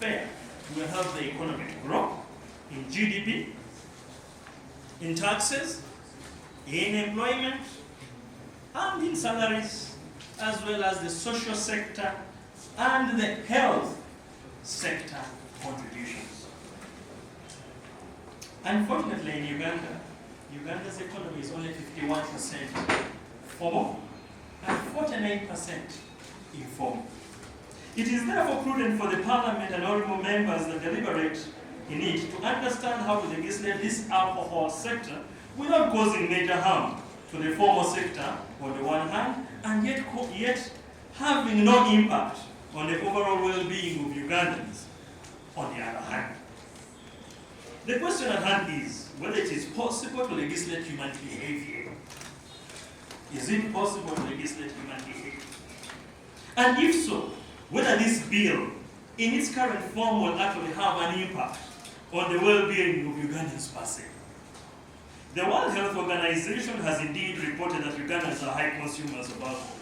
fair will help the economy to grow in GDP, in taxes, in employment, and in salaries, as well as the social sector and the health sector contributions. Unfortunately, in Uganda, Uganda's economy is only 51% formal and 49% informal. It is therefore prudent for the Parliament and honorable members that deliberate in it to understand how to legislate this alcohol sector without causing major harm to the formal sector on the one hand, and yet having no impact on the overall well-being of Ugandans on the other hand. The question at hand is whether it is possible to legislate human behavior. Is it possible to legislate human behavior? And if so, whether this bill, in its current form, will actually have an impact on the well-being of Ugandans per se. The World Health Organization has indeed reported that Ugandans are high consumers of alcohol.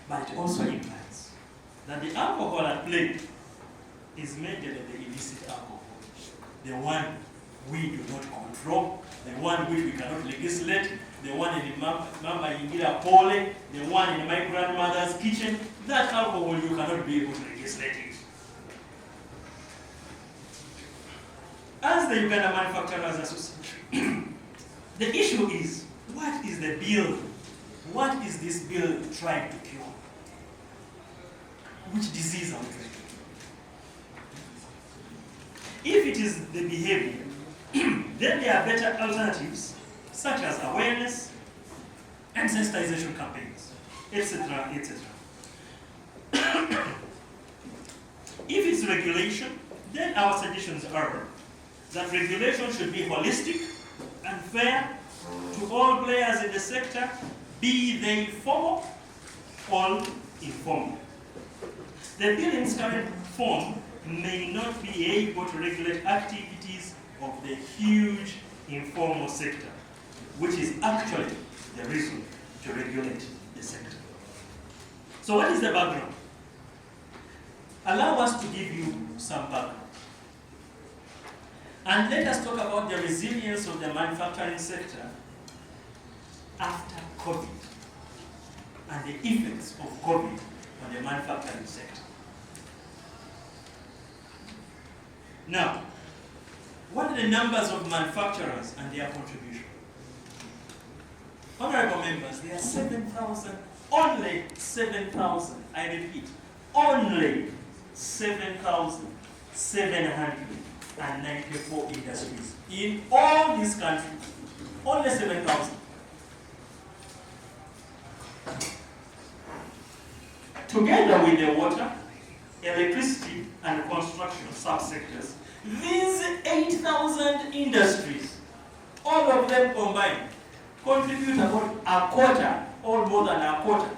But it also implies that the alcohol at play is mainly the illicit alcohol, the one we do not control, the one which we cannot legislate, the one in the Mama Yingira Pole, the one in my grandmother's kitchen. That alcohol you cannot be able to legislate it. As the Uganda Manufacturers Association, the issue is, what is the bill? What is this bill trying to cure? Which disease are we trying to cure? If it is the behavior, then there are better alternatives, such as awareness and sensitization campaigns, etc., etc. If it's regulation, then our suggestions are that regulation should be holistic and fair to all players in the sector, be they formal or informal. The bill in its current form may not be able to regulate activities of the huge informal sector, which is actually the reason to regulate the sector. So what is the background? Allow us to give you some background. And let us talk about the resilience of the manufacturing sector after COVID and the effects of COVID on the manufacturing sector. Now, what are the numbers of manufacturers and their contribution? Honorable members, there are 7,000, only 7,000, I repeat, only 7,794 industries in all these countries. Only 7,000. Together with the water, electricity, and construction subsectors, these 8,000 industries, all of them combined, contribute about a quarter or more than a quarter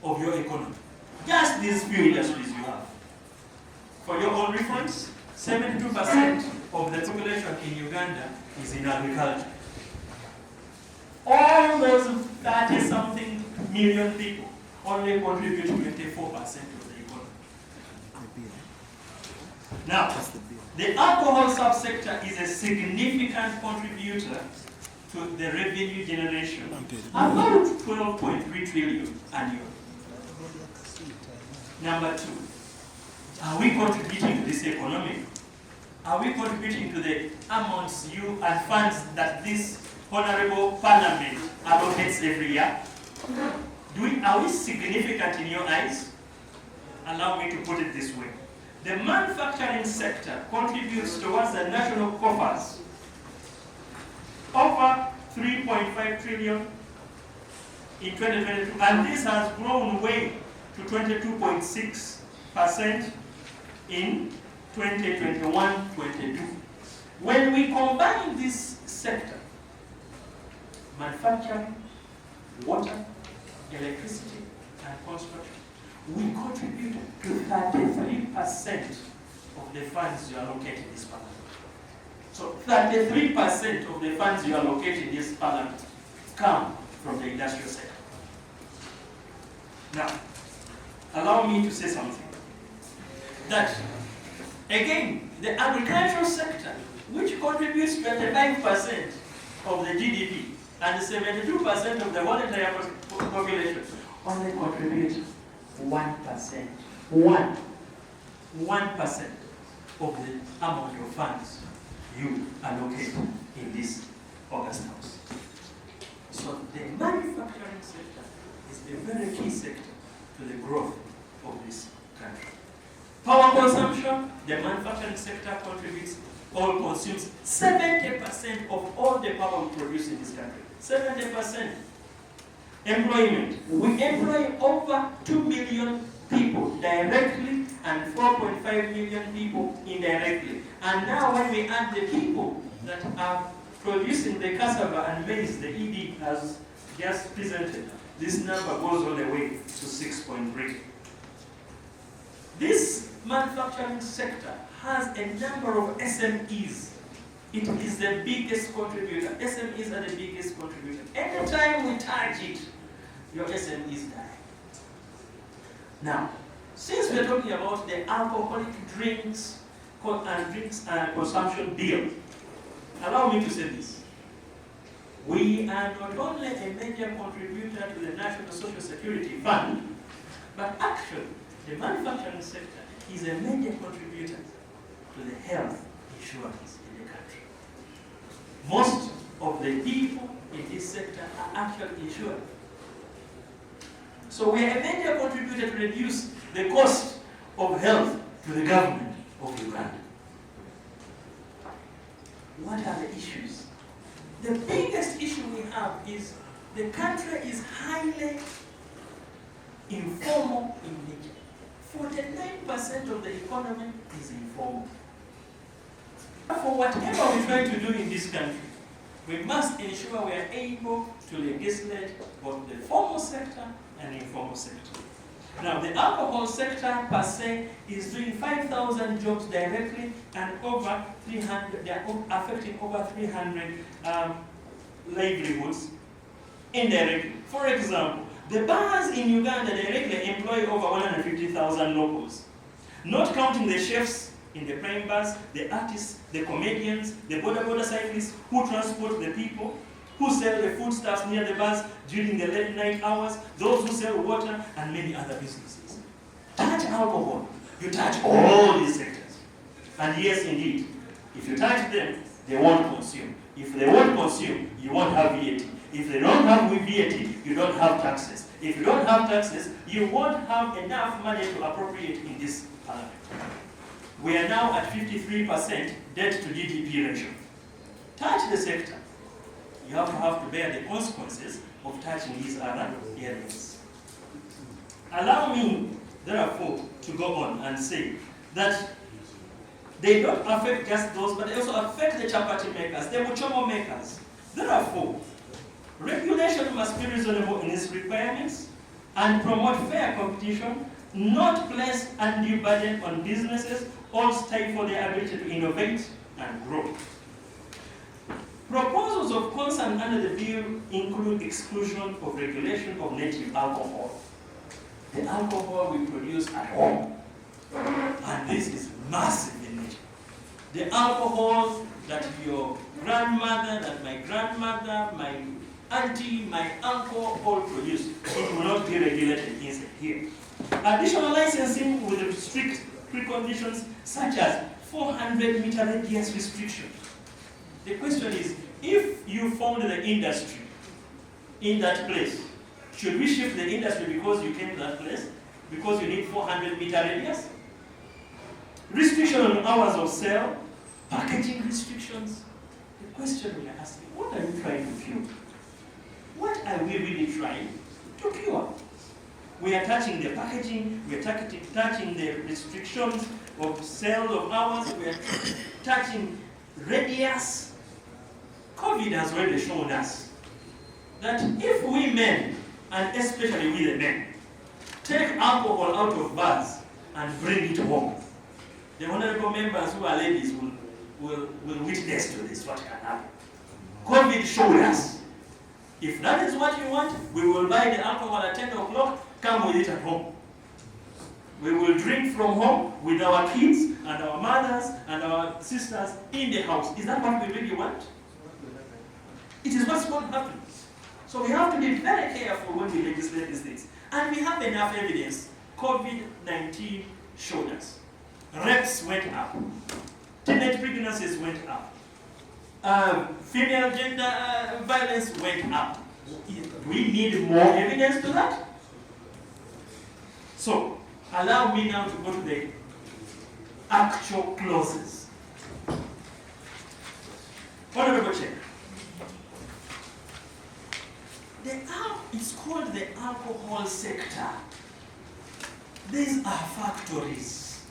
of your economy. Just these few industries you have. For your own reference, 72% of the population in Uganda is in agriculture. All those 30-something million people only contribute 24% of the economy. Now, the alcohol subsector is a significant contributor to the revenue generation, about 12.3 trillion annually. Number two, are we contributing to this economy? Are we contributing to the amounts and funds that this honorable parliament allocates every year? Are we significant in your eyes? Allow me to put it this way. The manufacturing sector contributes towards the national coffers over 3.5 trillion in 2022, and this has grown way to 22.6% in 2021-22. When we combine this sector, manufacturing, water, electricity, and construction, we contribute to 33% of the funds you allocate in this parliament. So 33% of the funds you allocate in this parliament come from the industrial sector. Now, allow me to say something. that, again, the agricultural sector, which contributes 25% of the GDP and 72% of the whole entire population, only contribute 1%. 1% of the amount of funds you allocate in this August House. So the manufacturing sector is a very key sector to the growth of this country. Power consumption, the manufacturing sector consumes 70% of all the power we produce in this country. 70%. Employment. We employ over 2 million people directly and 4.5 million people indirectly. And now when we add the people that are producing the cassava and maize, the ED has just presented, this number goes all the way to 6.3. This manufacturing sector has a number of SMEs. It is the biggest contributor. SMEs are the biggest contributor. Anytime we touch it, your SMEs die. Now, since we're talking about the alcoholic drinks and consumption bill, allow me to say this. We are not only a major contributor to the National Social Security Fund, but actually the manufacturing sector is a major contributor to the health insurance in the country. Most of the people in this sector are actually insured. So we are a major contributor to reduce the cost of health to the government of Uganda. What are the issues? The biggest issue we have is the country is highly informal in nature. 49% of the economy is informal. For whatever we're trying to do in this country, we must ensure we are able to legislate both the formal sector and informal sector. Now, the alcohol sector per se is doing 5,000 jobs directly and over 300, they are affecting over 300 livelihoods indirectly. For example, the bars in Uganda directly employ over 150,000 locals, not counting the chefs in the prime bars, the artists, the comedians, the border cyclists who transport the people, who sell the foodstuffs near the bars during the late night hours, those who sell water, and many other businesses. Touch alcohol, you touch all these sectors. And yes, indeed, if you touch them, they won't consume. If they won't consume, you won't have VAT. If they don't have VAT, you don't have taxes. If you don't have taxes, you won't have enough money to appropriate in this parliament. We are now at 53% debt to GDP ratio. Touch the sector. You have to bear the consequences of touching these other areas. Allow me, therefore, to go on and say that they don't affect just those, but they also affect the chapati makers, the muchomo makers. Therefore, regulation must be reasonable in its requirements and promote fair competition, not place undue burden on businesses or stifle their ability to innovate and grow. Proposals of concern under the bill include exclusion of regulation of native alcohol. The alcohol we produce at home, and this is massive in nature. The alcohol that your grandmother, that my grandmother, my auntie, my uncle all produce, it will not be regulated inside here. Additional licensing with strict preconditions such as 400-meter radius restriction. The question is, if you found the industry in that place, should we shift the industry because you came to that place? Because you need 400-meter radius? Restriction on hours of sale, packaging restrictions. The question we are asking, what are you trying to cure? What are we really trying to cure? We are touching the packaging, we are touching the restrictions of sale of hours, we are touching radius. COVID has already shown us that if we men, and especially we the men, take alcohol out of bars and bring it home, the honorable members who are ladies will witness to this, what can happen. COVID showed us, if that is what you want, we will buy the alcohol at 10 o'clock, come with it at home. We will drink from home with our kids and our mothers and our sisters in the house. Is that what we really want? It is what's going to happen. So we have to be very careful when we legislate these things. And we have enough evidence. COVID-19 showed us. Rapes went up. Teenage pregnancies went up. Female gender violence went up. We need more evidence to that. So, allow me now to go to the actual clauses. Honorable Chair. It's called the alcohol sector. These are factories.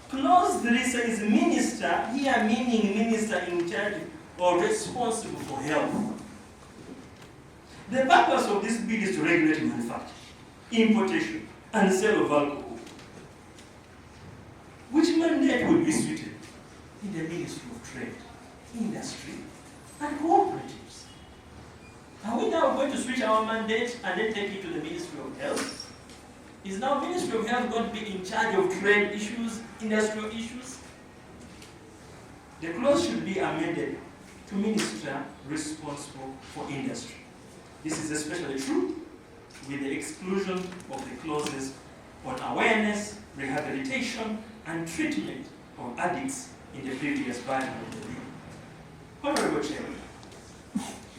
Clause 3 says minister, here meaning minister in charge or responsible for health. The purpose of this bill is to regulate manufacture, importation, and sale of alcohol. Which mandate would be suited in the Ministry of Trade, Industry, and Cooperatives? Are we now going to switch our mandate and then take it to the Ministry of Health? Is now Ministry of Health going to be in charge of trade issues, industrial issues? The clause should be amended to Minister responsible for industry. This is especially true with the exclusion of the clauses on awareness, rehabilitation, and treatment of addicts in the previous version of the bill. Honorable Chairman,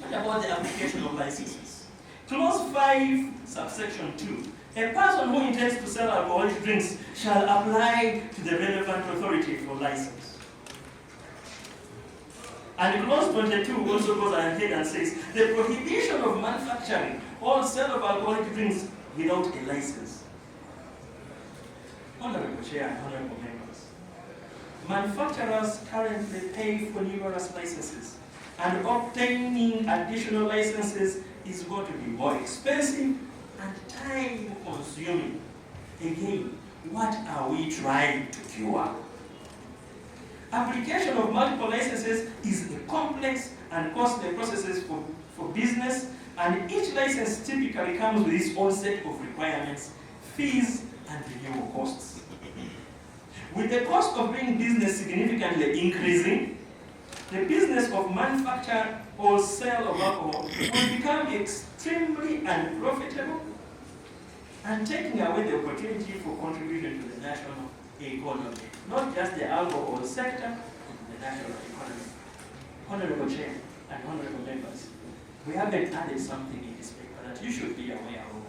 what about the application of licenses? Clause 5, subsection 2. A person who intends to sell alcoholic drinks shall apply to the relevant authority for license. And clause 22 also goes ahead and says, the prohibition of manufacturing or sale of alcoholic drinks without a license. Honorable Chair and honorable members, manufacturers currently pay for numerous licenses, and obtaining additional licenses is going to be more expensive and time-consuming. Again, what are we trying to cure? Application of multiple licenses is a complex and costly process for business, and each license typically comes with its own set of requirements, fees, and renewal costs. With the cost of doing business significantly increasing, the business of manufacture or sale of alcohol will become extremely unprofitable and taking away the opportunity for contribution to the national economy, not just the alcohol sector, the national economy. Honorable Chair and honorable members, we haven't added something in this paper that you should be aware of.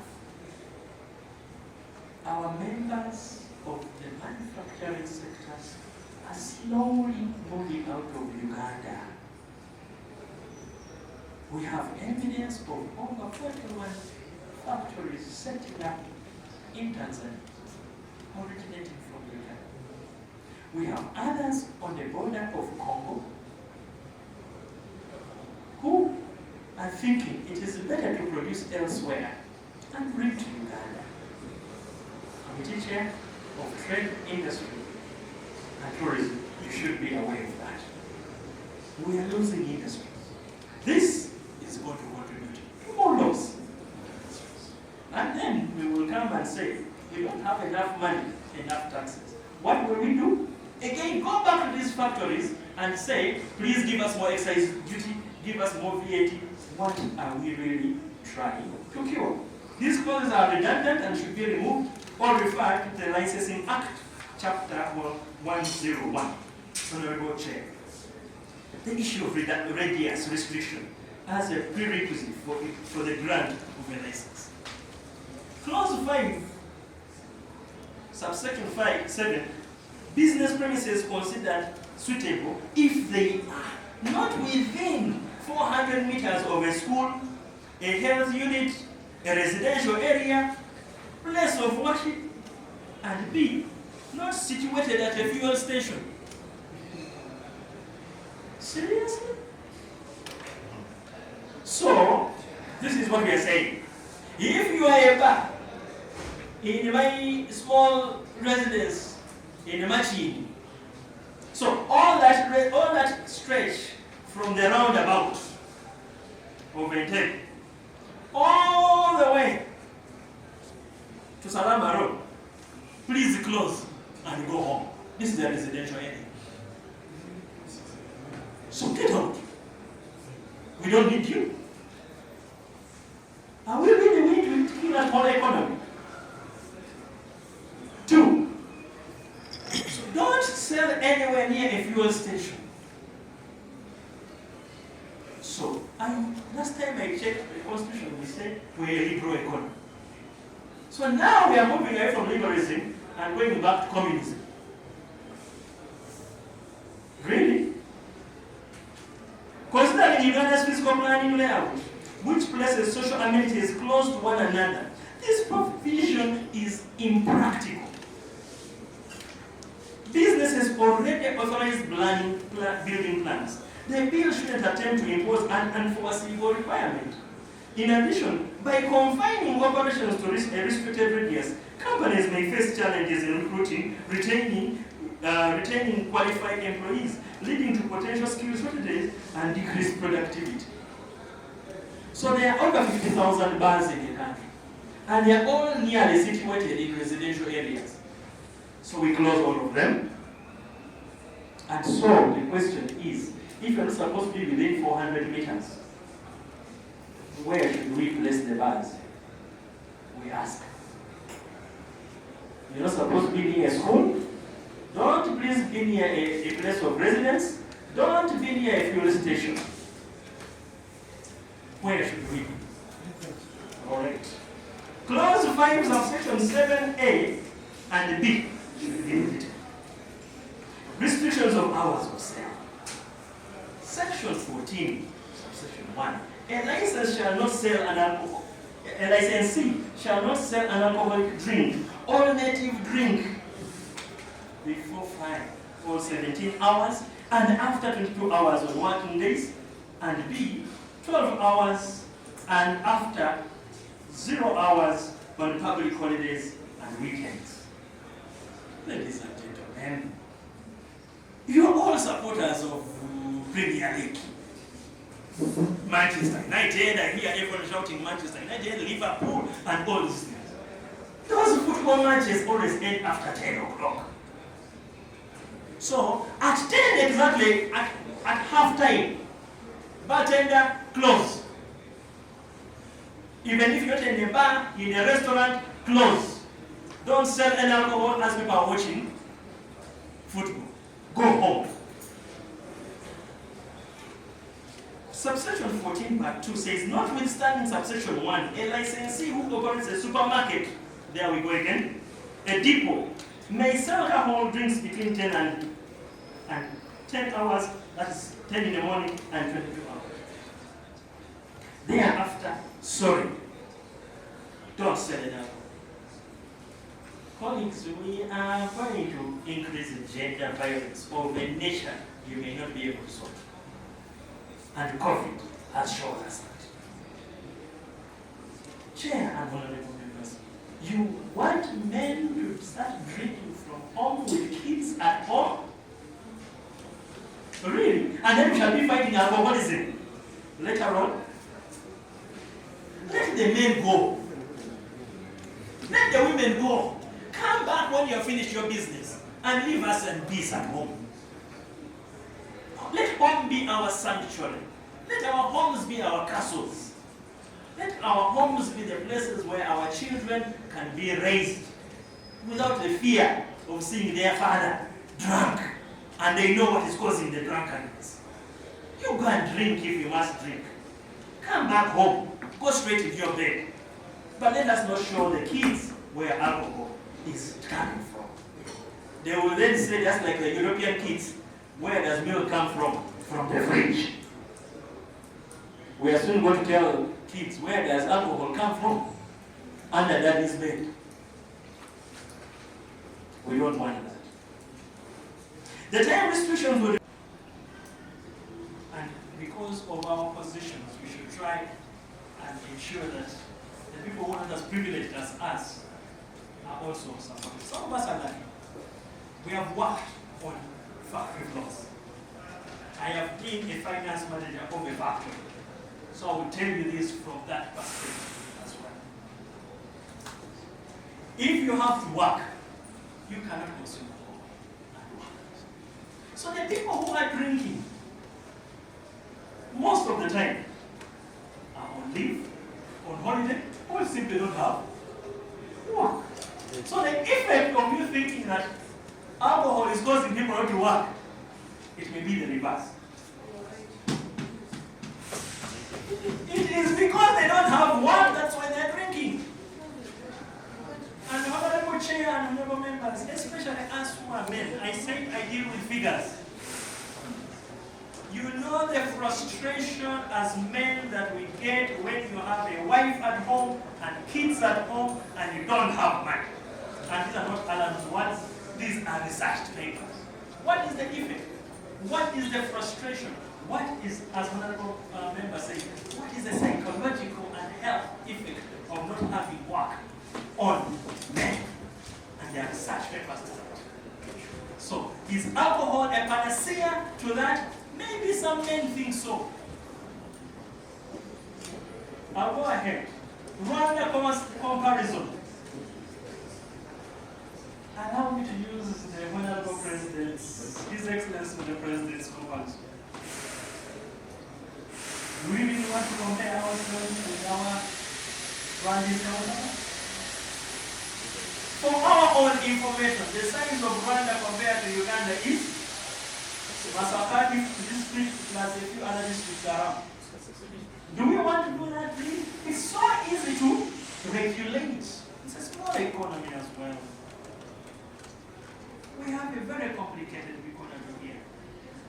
Our members of the manufacturing sectors are slowly moving out of Uganda. We have evidence of over 41 factories setting up in Tanzania, originating from Uganda. We have others on the border of Congo who are thinking it is better to produce elsewhere and bring to Uganda. Committee Chair of Trade, Industry, and Tourism, you should be aware of that. We are losing industries. This is going to contribute to more loss. And then we will come and say, we don't have enough money, enough taxes. What will we do? Again, go back to these factories and say, please give us more excise duty, give us more VAT. What are we really trying to cure? These clauses are redundant and should be removed or referred to the Licensing Act, Chapter 101. Honorable Chair, the issue of radius restriction as a prerequisite for the grant of a license. Clause 5, subsection 7, business premises considered suitable if they are not within 400 meters of a school, a health unit, a residential area, place of worship, and B, not situated at a fuel station. Seriously? So, this is what we are saying. If you are a bar in my small residence in Machin, so all that stretch from the roundabout of Entebbe all the way to Salama Road. Please close and go home. This is a residential area. So get out. We don't need you. Are we really going to kill our whole economy? 2, so don't sell anywhere near a fuel station. So, last time I checked the Constitution, we said we're a liberal economy. So now we are moving away from liberalism and going back to communism. Really? Considering Uganda's fiscal planning layout, which places social amenities close to one another, this provision is impractical. Businesses already authorized building plans. The bill shouldn't attempt to impose an unforeseeable requirement. In addition, by confining operations to a restricted radius, companies may face challenges in recruiting, retaining qualified employees, leading to potential skill shortages and decreased productivity. So there are over 50,000 bars in the country, and they are all nearly situated in residential areas. So we close all of them. And so the question is, if you're not supposed to be within 400 meters, where should we place the bars? We ask. You're not supposed to be near a school. Don't please be near a place of residence. Don't be near a fuel station. Where should we be? All right. Clause 5 subsection 7A and B should be limited. Restrictions of hours of sale. Section 14, subsection 1. A license shall not sell an alcohol. A licensee shall not sell an alcoholic drink or native drink before 5 or 17 hours and after 22 hours on working days, and B, 12 hours and after 0 hours on public holidays and weekends. Ladies and gentlemen, you are all supporters of Premier League. Manchester United, I hear everyone shouting Manchester United, Liverpool, and all these things. Those football matches always end after 10 o'clock. So, at 10 exactly, at half time, bartender, close. Even if you're not in a bar, in a restaurant, close. Don't sell any alcohol as people are watching football. Go home. Subsection 14 part 2 says, notwithstanding subsection 1, a licensee who operates a supermarket, there we go again, a depot, may sell alcohol drinks between 10 and 10 hours, that's 10 in the morning and 22 hours. Thereafter, sorry, don't sell it alcohol. Colleagues, we are going to increase the gender violence of a nation you may not be able to solve. And COVID has shown us that. Chair and honorable members, you want men to start drinking from home with kids at home? Really? And then we shall be fighting alcoholism later on? Let the men go. Let the women go. Come back when you have finished your business and leave us in peace at home. Let home be our sanctuary. Let our homes be our castles. Let our homes be the places where our children can be raised without the fear of seeing their father drunk, and they know what is causing the drunkenness. You go and drink if you must drink. Come back home. Go straight into your bed. But let us not show the kids where alcohol is coming from. They will then say, just like the European kids, where does milk come from? From the fridge. We are soon going to tell kids, where does alcohol come from? Under daddy's bed. We don't want that. The time restrictions will, and because of our positions, we should try and ensure that the people who are not as privileged as us are also supported. Some of us are lucky. We have worked on factory floors. I have been a finance manager of a factory. So I will tell you this from that perspective as well. If you have to work, you cannot consume alcohol and work. So the people who are drinking, most of the time, are on leave, on holiday, or simply don't have work. So the effect of you thinking that alcohol is causing people not to work, it may be the reverse. It is because they don't have work, that's why they're drinking. And honorable chair and honorable members, especially us who are men, I said I deal with figures. You know the frustration as men that we get when you have a wife at home and kids at home and you don't have money. And these are not Alan's words, these are researched papers. What is the effect? What is the frustration? What is, as honorable members say, what is the psychological and health effect of not having work on men? And there are research papers to that. So, is alcohol a panacea to that? Maybe some men think so. I'll go ahead. Run the comparison. Allow me to use the Honorable President's, His Excellency the President's comparison. Do we really want to compare ourselves with our Rwandan counterparts? For our own information, the size of Rwanda compared to Uganda is Masakati district plus a few other districts around. Do we want to do that, please? It's so easy to regulate. It's a small economy as well. We have a very complicated economy here.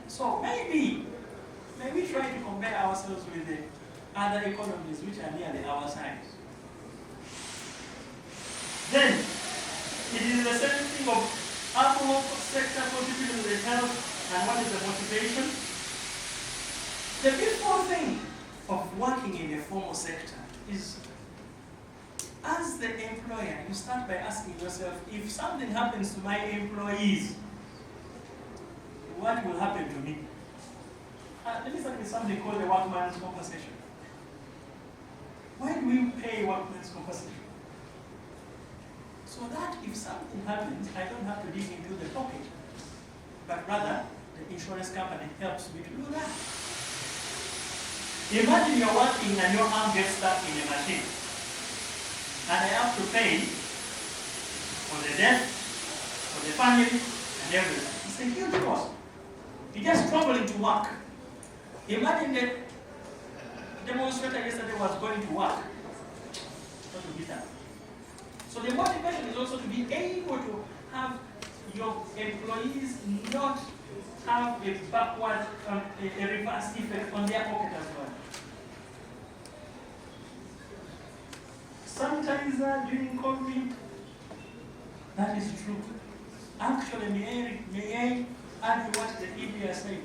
So maybe we try to compare ourselves with the other economies which are nearly our size. Then, it is the same thing of alcohol sector contributing to the health. And what is the motivation? The beautiful thing of working in a formal sector is, as the employer, you start by asking yourself, if something happens to my employees, what will happen to me? Let me start with something called the workman's compensation. Why do we pay workman's compensation? So that if something happens, I don't have to dig into the pocket, but rather the insurance company helps me to do that. Imagine you're working and your arm gets stuck in a machine, and I have to pay for the death, for the family, and everything. It's a huge cost. You're just struggling to work. Imagine the demonstrator yesterday was going to work. Not to be that. So the motivation is also to be able to have your employees not have a backward, a reverse effect on their pocket as well. Sanitizer during COVID, that is true. Actually, may I add what the EPA said?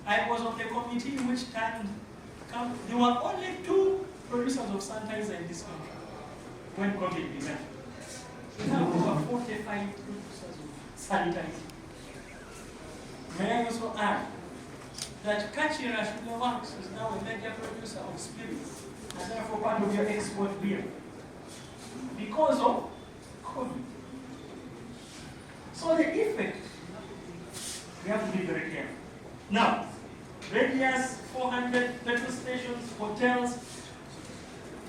I was on the committee which time there were only 2 producers of sanitizer in this country when COVID began. We have over 45 producers of sanitizer. May I also add that Kachira Sugar Works is now a major producer of spirits and therefore part of your export beer because of COVID. So the effect, we have to be very careful. Now, radius, 400 petrol stations, hotels.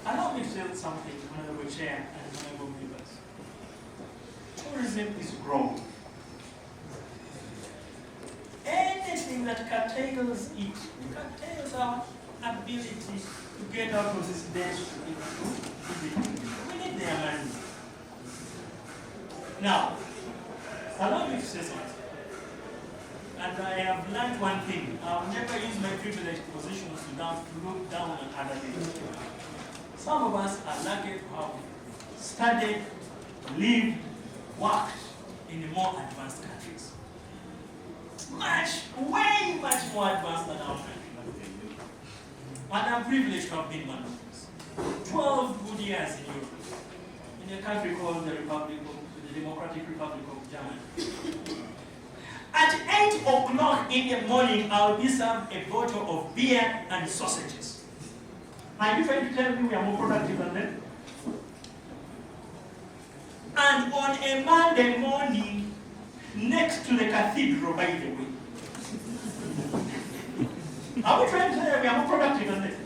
Allow me to tell something, Honorable Chair and Honorable members. Tourism is growing. Anything that curtails it, curtails our ability to get out of this dash we need their money. Now, allow me to say something. And I have learned one thing. I'll never use my privileged positions to look down on other people. Some of us are lucky to have studied, lived, worked in the more advanced countries. Way much more advanced than our country. And I'm privileged to have been one of those. 12 good years in Europe, in a country called the Democratic Republic of Germany. At 8 o'clock in the morning, I'll be served a bottle of beer and sausages. Are you trying to tell me we are more productive than them? And on a Monday morning, next to the cathedral, by the way. Are we trying to say that we are more productive than this?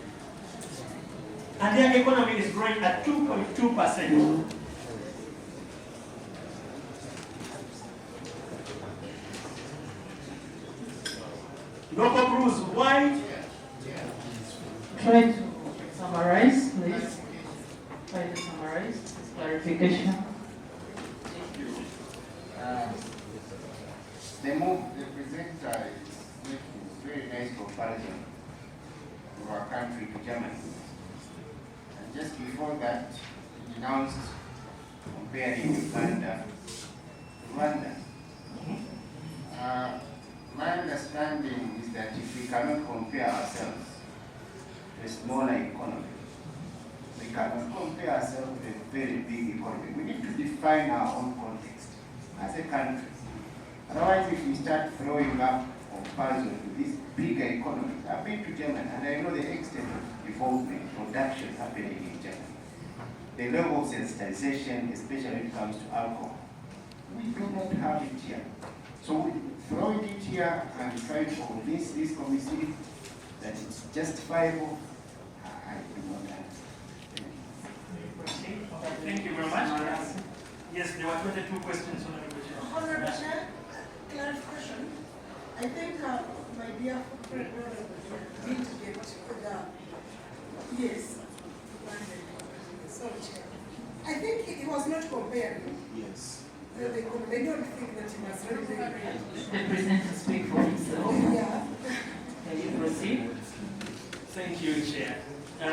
And their economy is growing at 2.2%. Local crews, why? Try to summarize, please. Try to summarize this clarification. The move the presenter is making very nice comparison of our country to Germany. And just before that, he announced comparing Uganda to Rwanda. My understanding is that if we cannot compare ourselves to a smaller economy, we cannot compare ourselves to a very big economy. We need to define our own context as a country. Otherwise, if we start throwing up comparison to these bigger economies, I've been to Germany and I know the extent of development, production happening in Germany. The level of sensitization, especially when it comes to alcohol, we do not have it here. So we throw it here and try to convince this committee that it's justifiable. I do not understand. Thank you very much. Yes, there were 22 questions on the question. Honorable Chair, clarification. I think my dear friend did get the yes. Sorry, Chair. I think he was not comparing. Yes. They don't think that he must really The presenter speak for himself. yeah. Can you proceed? Thank you, Chair. I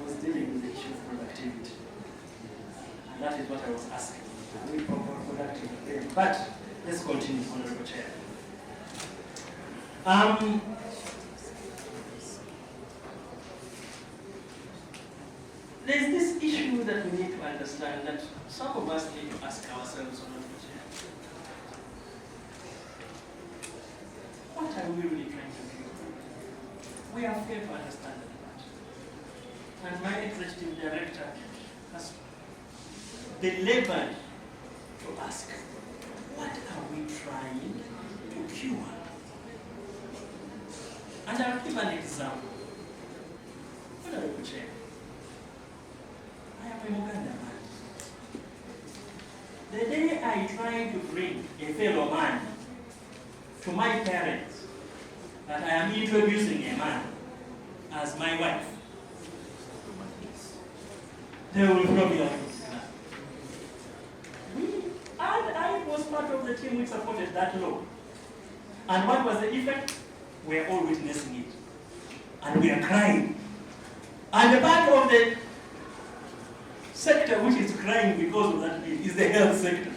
was dealing with the issue of productivity. And that is what I was asking. Are we productive again? But let's continue, Honorable Chair. There's this issue that we need to understand that some of us need to ask ourselves, Honorable Chair. What are we really trying to do? We are failed to understand that. And my executive director has belabored to ask, what are we trying to cure? And I'll give an example. Honorable Chair, I am a Uganda man. The day I tried to bring a fellow man to my parents that I am introducing a man as my wife, they will throw me out. And I was part of the team which supported that law. And what was the effect? We are all witnessing it. And we are crying. And the part of the sector which is crying because of that bill is the health sector.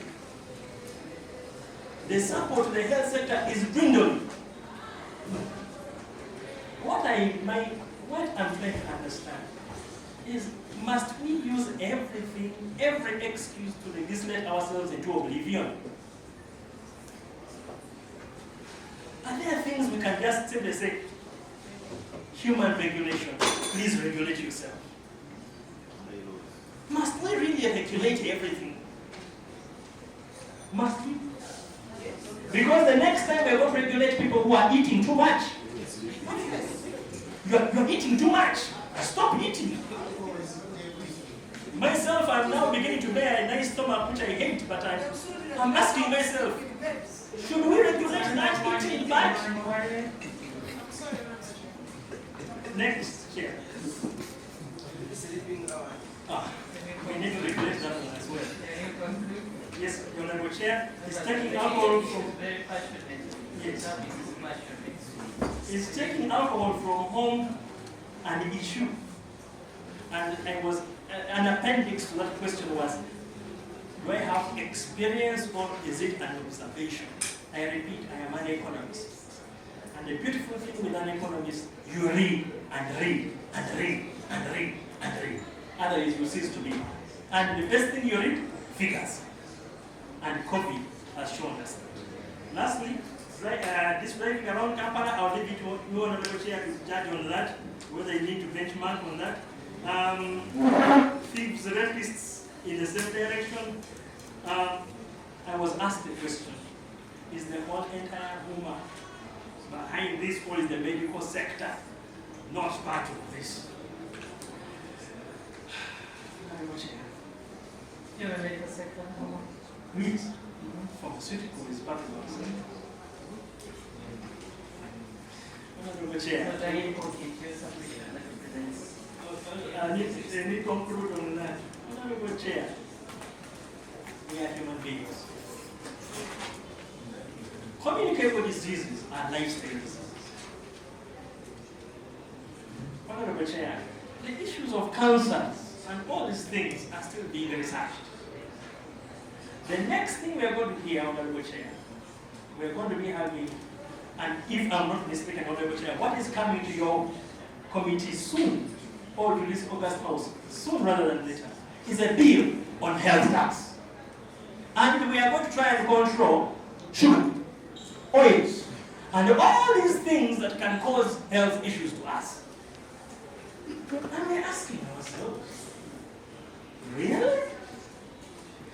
The support to the health sector is dwindling. What I'm trying to understand is, must we use everything, every excuse to legislate ourselves into oblivion? Are there things we can just simply say, human regulation, please regulate yourself? Must we really regulate everything? Must we? Because the next time we're going to regulate people who are eating too much. You're eating too much. Stop eating. Myself, I'm now beginning to bear a nice stomach, which I hate, but I'm asking myself, should we regulate that eating much? Next, Chair. We need to regulate that one as well. Yes, Your Honorable Chair, it's taking alcohol from... Yes. It's taking alcohol from home and issue. And I was, an appendix to that question was, do I have experience or is it an observation? I repeat, I am an economist. And the beautiful thing with an economist, you read and read and read and read and read. Otherwise you cease to be. And the best thing you read, figures. And COVID has shown us. Lastly, this driving around Kampala, I'll leave it to you, Honorable Chair, to judge on that, whether you need to benchmark on that. Thieves, rapists, in the same direction, I was asked the question, is the whole entire woman behind this, or is the medical sector not part of this? You're a medical sector. Meat, pharmaceutical is part of our sector. Honorable Chair. So very important, you're somebody that represents. I need to conclude on that. Honorable Chair, we are human beings. Communicable diseases are lifestyle diseases. Honorable Chair, the issues of cancers and all these things are still being researched. The next thing we are going to hear, Honorable Chair, we are going to be having, and if I'm not mistaken, Honorable Chair, what is coming to your committee soon, or to this August House, soon rather than later, is a bill on health tax. And we are going to try and control sugar, oils, and all these things that can cause health issues to us. And we're asking ourselves, really?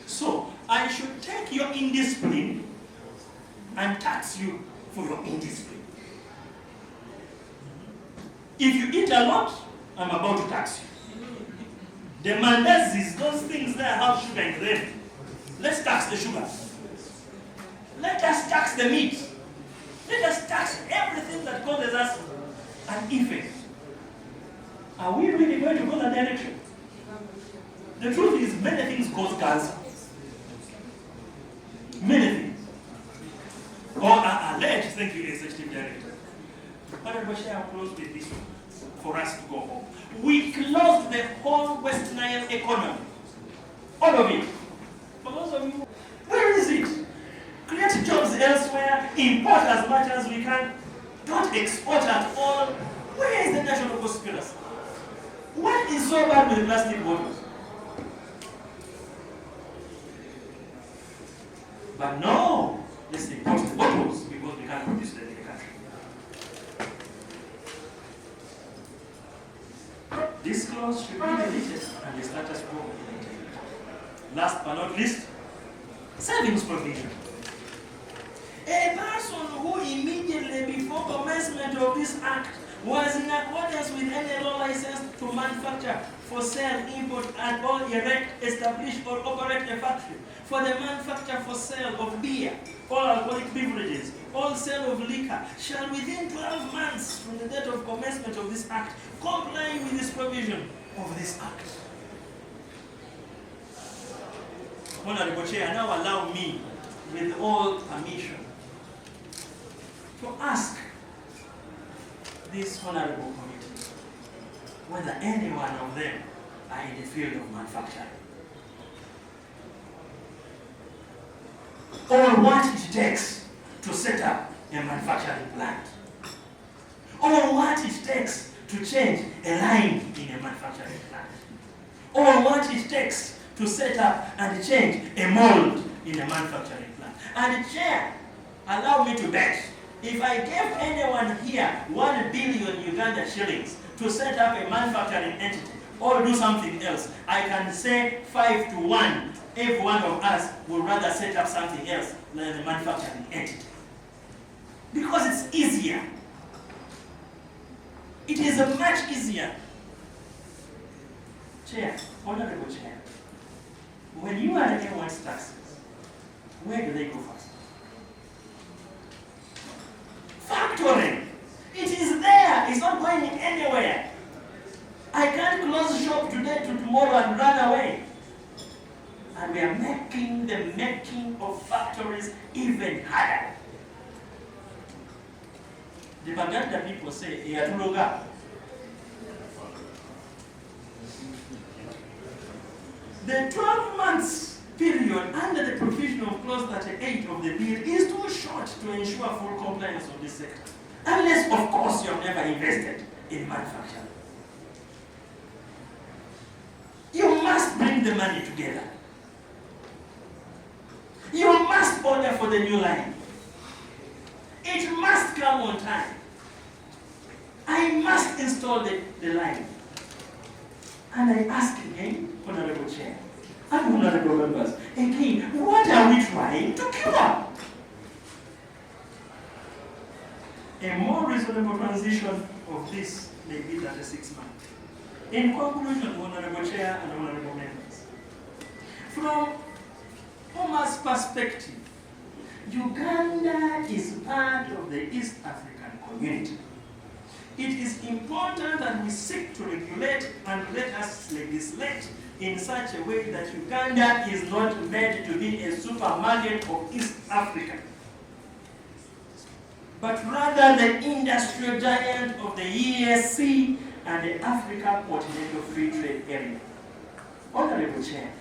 So, I should take your indiscipline and tax you for your indiscipline. If you eat a lot, I'm about to tax you. The mandazis, those things that have sugar in them, let's tax the sugar. Let us tax the meat. Let us tax everything that causes us an effect. Are we really going to go that direction? The truth is, many things cause cancer. Many things. Or are alleged, thank you, Executive Director. Honorable Chair, I'll close with this one for us to go home. We closed the whole West Nile economy. All of it. For those of you, where is it? Create jobs elsewhere, import as much as we can, don't export at all. Where is the national conspiracy? What is so bad with plastic bottles? But no, let's import the bottles because we can't produce them in the country. This clause should be deleted and the status quo maintained. Last but not least, savings provision. A person who immediately before commencement of this act was in accordance with any law license to manufacture, for sale, import, and or erect, establish, or operate a factory for the manufacture for sale of beer, all alcoholic beverages, all sale of liquor, shall within 12 months from the date of commencement of this act comply with this provision of this act. Honorable Chair, now allow me, with all permission, to ask this honorable committee whether any one of them are in the field of manufacturing, or what it takes to set up a manufacturing plant, or what it takes to change a line in a manufacturing plant, or what it takes to set up and change a mold in a manufacturing plant. And Chair, allow me to bet, if I gave anyone here 1 billion Uganda shillings to set up a manufacturing entity or do something else, I can say 5 to 1, every one of us would rather set up something else than a manufacturing entity. Because it's easier. It is much easier. Chair, Honorable Chair, when you are anyone's taxes, where do they go first? Factoring. It is there. It's not going anywhere. I can't close shop today to tomorrow and run away. And we are making the making of factories even harder. The Baganda people say, "Eyatuloga." The 12 months period under the provision of clause 38 of the bill is too short to ensure full compliance of this sector. Unless, of course, you have never invested in manufacturing. You must bring the money together. You must order for the new line. It must come on time. I must install the line. And I ask again, Honorable Chair, And honorable members, again, what are we trying to cure? A more reasonable transition of this may be 36 months. In conclusion, Honorable Chair and Honorable Members, from Omar's perspective, Uganda is part of the East African community. It is important that we seek to regulate and let us legislate in such a way that Uganda is not made to be a supermarket of East Africa, but rather the industrial giant of the EAC and the Africa Continental Free Trade Area. Honorable Chair,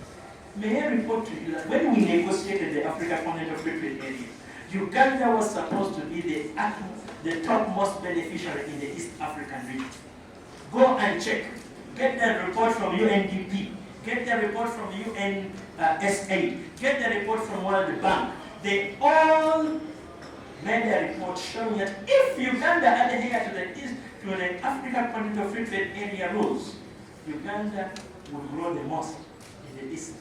may I report to you that when we negotiated the Africa Continental Free Trade Area, Uganda was supposed to be the topmost beneficiary in the East African region. Go and check. Get the report from UNDP. Get the report from UNSA. Get the report from World Bank. They all made a report showing that if Uganda adhered to the Africa Continental Free Trade Area rules, Uganda would grow the most in the East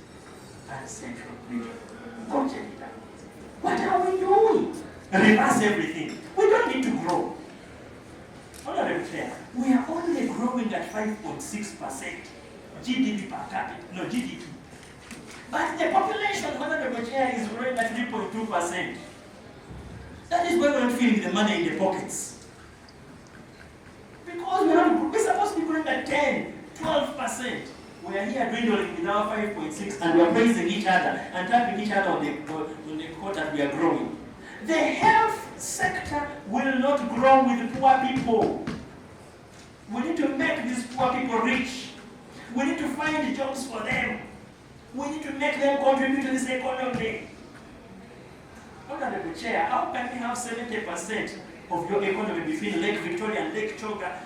and Central region. Go check it out. What are we doing? Reverse everything. We don't need to grow. Honorable Chair, we are only growing at 5.6% GDP per capita, no GDP. But the population, Honorable Chair, is growing at 3.2%. That is why we're not feeling the money in the pockets. Because we're supposed to be growing at 10, 12%. We are here dwindling with our 5.6 and we are praising each other and tapping each other on the quote that we are growing. The health sector will not grow with poor people. We need to make these poor people rich. We need to find jobs for them. We need to make them contribute to this economy. Honorable Chair, how can we have 70% of your economy between Lake Victoria and Lake Choga,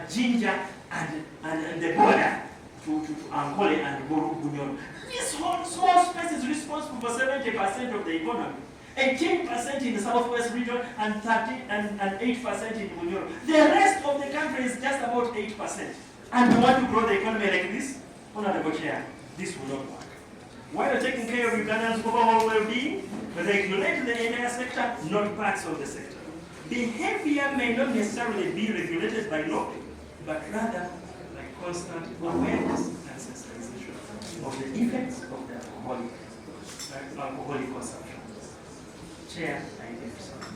Jinja, and the border to Angola and Bunyoro? This whole small space is responsible for 70% of the economy. 18% in the southwest region and 8% in Bunyoro. The rest of the country is just about 8%. And we want to grow the economy like this? Honorable Chair, this will not work. While taking care of Ugandans' overall well-being, regulate the entire sector, not parts of the sector. Behavior may not necessarily be regulated by law, but rather by constant awareness and sensitization of the effects of the alcoholic consumption. Chair, I thank you.